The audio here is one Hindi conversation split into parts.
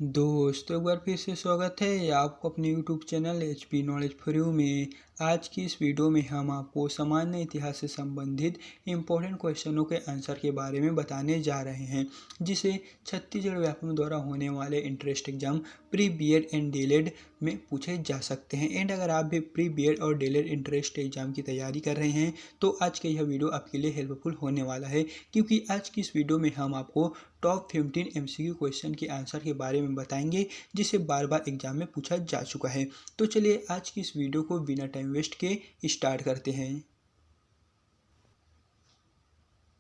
दोस्तों एक बार फिर से स्वागत है आपको अपने YouTube channel HP knowledge for you में। आज की इस वीडियो में हम आपको सामान्य इतिहास से संबंधित इम्पोर्टेंट क्वेश्चनों के आंसर के बारे में बताने जा रहे हैं, जिसे छत्तीसगढ़ व्याकरण द्वारा होने वाले entrance exam pre BEd and DElEd में पूछे जा सकते हैं। एंड अगर आप भी प्री बीएड और डीएलएड इंट्रेंस एग्जाम की तैयारी कर रहे हैं तो आज का यह वीडियो आपके लिए हेल्पफुल होने वाला है, क्योंकि आज की इस वीडियो में हम आपको टॉप 15 MCQ क्वेश्चन के आंसर के बारे में बताएंगे, जिसे बार बार एग्जाम में पूछा जा चुका है। तो चलिए आज की इस वीडियो को बिना टाइम वेस्ट के स्टार्ट करते हैं।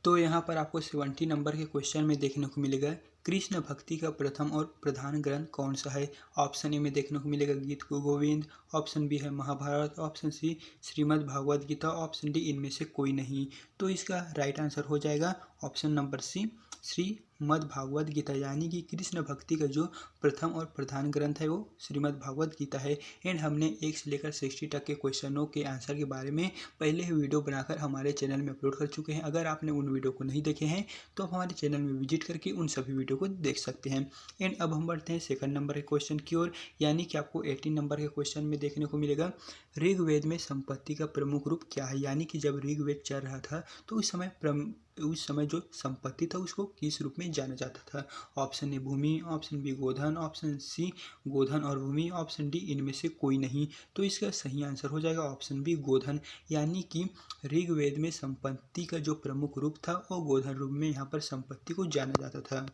तो यहाँ पर आपको 70 नंबर के क्वेश्चन में देखने को मिलेगा कृष्ण भक्ति का प्रथम और प्रधान ग्रंथ कौन सा है। ऑप्शन ए में देखने को मिलेगा गीत गोविंद, ऑप्शन बी है Mahabharat, option C Shrimad Bhagavad Gita, option D इनमें से कोई नहीं। तो इसका राइट आंसर हो जाएगा option number C Shrimad Bhagavad Gita, यानी कि कृष्ण भक्ति का जो प्रथम और प्रधान ग्रंथ है वो श्रीमद् भागवत गीता है। एंड हमने 1 से लेकर 60 तक के क्वेश्चनों के आंसर के बारे में पहले ही वीडियो बनाकर हमारे चैनल में अपलोड कर चुके हैं। अगर आपने उन वीडियो को नहीं देखे हैं तो आप हमारे चैनल में विजिट करके उन सभी वीडियो को देख सकते हैं। एंड अब हम बढ़ते हैं सेकंड नंबर के क्वेश्चन की ओर, यानी कि आपको 18 नंबर के क्वेश्चन में देखने को मिलेगा ऋग्वेद में संपत्ति का प्रमुख रूप क्या है। यानी कि जब ऋग्वेद चल रहा था तो उस समय जो संपत्ति था उसको किस रूप में जाना जाता था। ऑप्शन ए भूमि, ऑप्शन बी गोधन, ऑप्शन सी गोधन और भूमि, ऑप्शन डी इनमें से कोई नहीं। तो इसका सही आंसर हो जाएगा ऑप्शन बी गोधन, यानी कि ऋग्वेद में संपत्ति का जो प्रमुख रूप था वो गोधन रूप में यहाँ पर संपत्ति को जाना जाता था।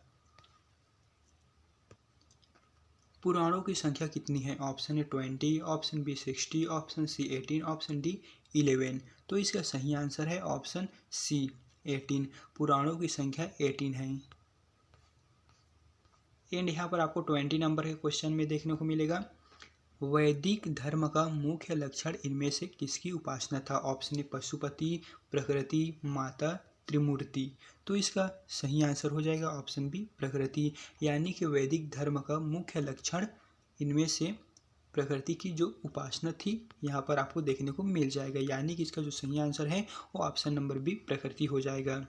पुराणों की संख्या कितनी है। Option A 20, option B 60, option C 18, option D 11। तो इसका सही आंसर है ऑप्शन सी 18। पुराणों की संख्या 18 है। एंड यहाँ पर आपको 20 नंबर के क्वेश्चन में देखने को मिलेगा वैदिक धर्म का मुख्य लक्षण इनमें से किसकी उपासना था। ऑप्शन ए पशुपति, प्रकृति, माता, त्रिमूर्ति। तो इसका सही आंसर हो जाएगा ऑप्शन बी प्रकृति, यानी कि वैदिक धर्म का मुख्य लक्षण इनमें से प्रकृति की जो उपासना थी यहाँ पर आपको देखने को मिल जाएगा, यानी कि इसका जो सही आंसर है वो ऑप्शन नंबर बी प्रकृति हो जाएगा।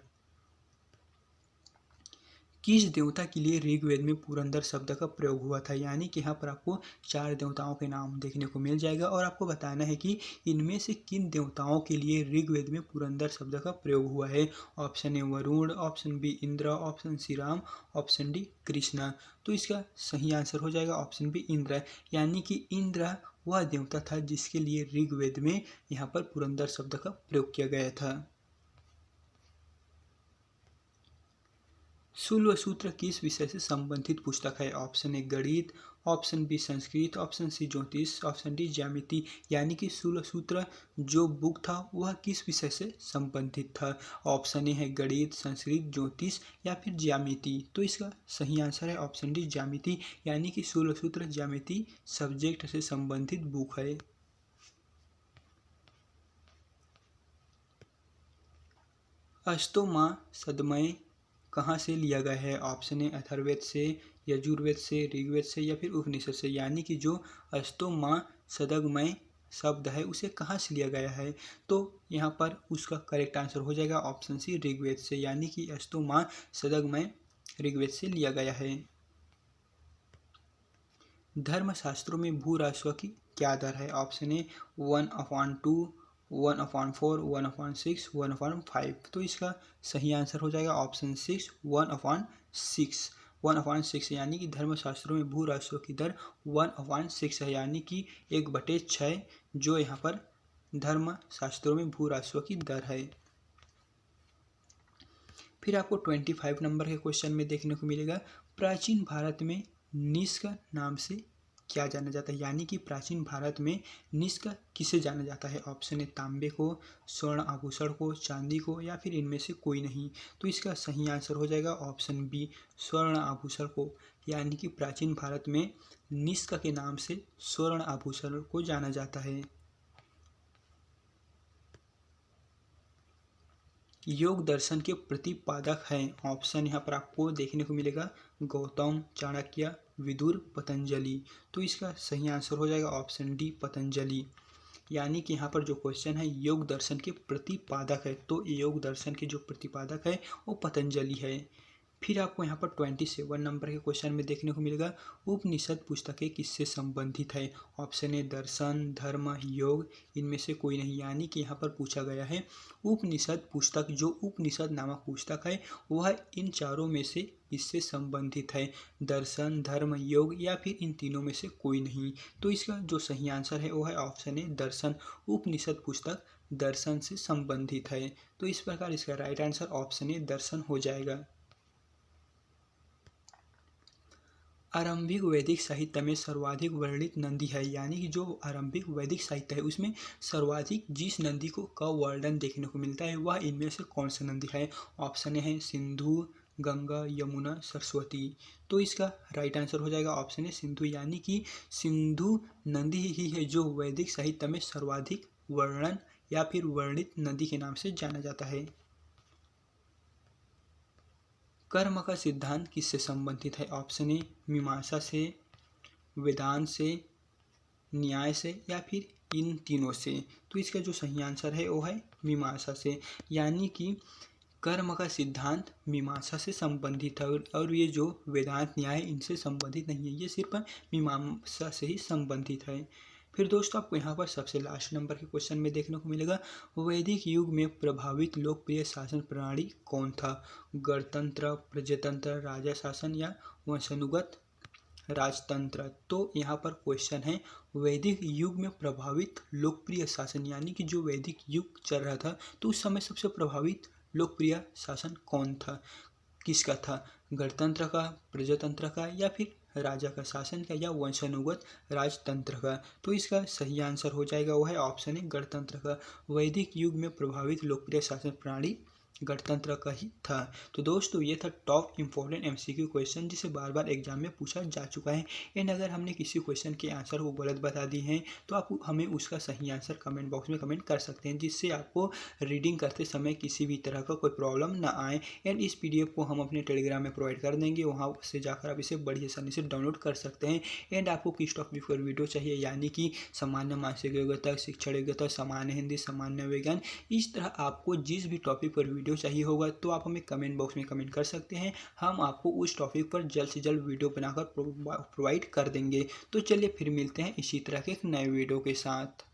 किस देवता के लिए ऋग्वेद में पुरंदर शब्द का प्रयोग हुआ था। यानी कि यहाँ पर आपको 4 देवताओं के नाम देखने को मिल जाएगा और आपको बताना है कि इनमें से किन देवताओं के लिए ऋग्वेद में पुरंदर शब्द का प्रयोग हुआ है। Option A Varun, option B Indra, option C Ram, option D Krishna. तो इसका सही आंसर हो जाएगा ऑप्शन बी इंद्र, यानी कि इंद्र वह देवता था जिसके लिए ऋग्वेद में यहाँ पर पुरंदर शब्द का प्रयोग किया गया था। शुल्ब सूत्र किस विषय से संबंधित पुस्तक है। ऑप्शन ए गणित, option B Sanskrit, option C ज्योतिष, ऑप्शन डी ज्यामिति। यानी कि शुल्ब सूत्र जो बुक था वह किस विषय से संबंधित था। ऑप्शन ए है गणित, संस्कृत, ज्योतिष या फिर ज्यामिति। तो इसका सही आंसर है ऑप्शन डी ज्यामिति, यानी कि शुल्ब सूत्र ज्यामिति सब्जेक्ट से संबंधित बुक है। अष्टोमा सदमय कहाँ से लिया गया है। ऑप्शन ए अथर्ववेद से, यजुर्वेद से, ऋग्वेद से या फिर उपनिषद से। यानी कि जो अष्टोमा सदगमय शब्द है उसे कहाँ से लिया गया है। तो यहाँ पर उसका करेक्ट आंसर हो जाएगा ऑप्शन सी ऋग्वेद से, यानी कि अष्टोमा सदगमय ऋग्वेद से लिया गया है। धर्मशास्त्रों में भू राजस्व की क्या दर है। ऑप्शन ए 1/2, 1/4, 1/6, 1/5। तो इसका सही आंसर हो जाएगा ऑप्शन 6 1/6। 1/6 यानी कि धर्मशास्त्रों में भू राजस्व की दर 1/6 है, यानी कि 1/6 जो यहाँ पर धर्मशास्त्रों में भू राजस्व की दर है। फिर आपको 25 नंबर के क्वेश्चन में देखने को मिलेगा प्राचीन भारत में निष्क नाम से क्या जाना जाता है। यानी कि प्राचीन भारत में निष्क किसे जाना जाता है। ऑप्शन ए तांबे को, स्वर्ण आभूषण को, चांदी को या फिर इनमें से कोई नहीं। तो इसका सही आंसर हो जाएगा ऑप्शन बी स्वर्ण आभूषण को, यानी कि प्राचीन भारत में निष्क के नाम से स्वर्ण आभूषण को जाना जाता है। योग दर्शन के प्रतिपादक हैं। ऑप्शन यहाँ पर आपको देखने को मिलेगा गौतम, चाणक्य, विदुर, पतंजलि। तो इसका सही आंसर हो जाएगा ऑप्शन डी पतंजलि, यानी कि यहाँ पर जो क्वेश्चन है योग दर्शन के प्रतिपादक है, तो योग दर्शन के जो प्रतिपादक है वो पतंजलि है। फिर आपको यहाँ पर 27 नंबर के क्वेश्चन में देखने को मिलेगा उपनिषद पुस्तकें किससे संबंधित है। ऑप्शन ए दर्शन, धर्म, योग, इनमें से कोई नहीं। यानी कि यहाँ पर पूछा गया है उपनिषद पुस्तक, जो उपनिषद नामक पुस्तक है वह इन चारों में से इससे संबंधित है, दर्शन, धर्म, योग या फिर इन तीनों में से कोई नहीं। तो इसका जो सही आंसर है वो है ऑप्शन ए दर्शन। उपनिषद पुस्तक दर्शन से संबंधित है। तो इस प्रकार इसका राइट आंसर ऑप्शन ए दर्शन हो जाएगा। आरंभिक वैदिक साहित्य में सर्वाधिक वर्णित नदी है। यानी कि जो आरंभिक वैदिक साहित्य है उसमें सर्वाधिक जिस नदी का वर्णन देखने को मिलता है वह इनमें से कौन सा नदी है। ऑप्शन ए है सिंधु, गंगा, यमुना, सरस्वती। तो इसका राइट आंसर हो जाएगा ऑप्शन ए सिंधु। यानी कि सिंधु नदी ही है जो वैदिक साहित्य में सर्वाधिक वर्णन या फिर वर्णित नदी के नाम से जाना जाता है। कर्म का सिद्धांत किससे संबंधित है। ऑप्शन ए मीमांसा से, वेदांत से, न्याय से या फिर इन तीनों से। तो इसका जो सही आंसर है वो है मीमांसा से। यानी कि कर्म का सिद्धांत मीमांसा से संबंधित है और ये जो वेदांत न्याय इनसे संबंधित नहीं है, ये सिर्फ मीमांसा से ही संबंधित है। फिर दोस्तों आपको यहाँ पर सबसे लास्ट नंबर के क्वेश्चन में देखने को मिलेगा वैदिक युग में प्रभावित लोकप्रिय शासन प्रणाली कौन था। गणतंत्र, प्रजातंत्र, राजा शासन या वंशानुगत राजतंत्र। तो यहाँ पर क्वेश्चन है वैदिक युग में प्रभावित लोकप्रिय शासन, यानी कि जो वैदिक युग चल रहा था तो उस समय सबसे प्रभावित लोकप्रिय शासन कौन था, किसका था, गणतंत्र का, प्रजातंत्र का या फिर राजा का शासन का या वंशानुगत राजतंत्र का। तो इसका सही आंसर हो जाएगा वह है ऑप्शन ए गणतंत्र का। वैदिक युग में प्रभावित लोकप्रिय शासन प्रणाली गणतंत्र का ही था। तो दोस्तों ये था टॉप इंपॉर्टेंट एमसीक्यू क्वेश्चन जिसे बार बार एग्जाम में पूछा जा चुका है। एंड अगर हमने किसी क्वेश्चन के आंसर को गलत बता दी हैं तो आप हमें उसका सही आंसर कमेंट बॉक्स में कमेंट कर सकते हैं, जिससे आपको रीडिंग करते समय किसी भी तरह का कोई प्रॉब्लम ना आए। एंड इस PDF को हम अपने टेलीग्राम में प्रोवाइड कर देंगे, वहाँ से जाकर आप इसे बड़ी आसानी से डाउनलोड कर सकते हैं। एंड आपको किस टॉपिक पर वीडियो चाहिए, यानी कि सामान्य मानसिक योग्यता, शिक्षण योग्यता, सामान्य हिंदी, सामान्य विज्ञान, इस तरह आपको जिस भी टॉपिक पर वीडियो चाहिए होगा तो आप हमें कमेंट बॉक्स में कमेंट कर सकते हैं। हम आपको उस टॉपिक पर जल्द से जल्द वीडियो बनाकर प्रोवाइड कर देंगे। तो चलिए फिर मिलते हैं इसी तरह के एक नए वीडियो के साथ।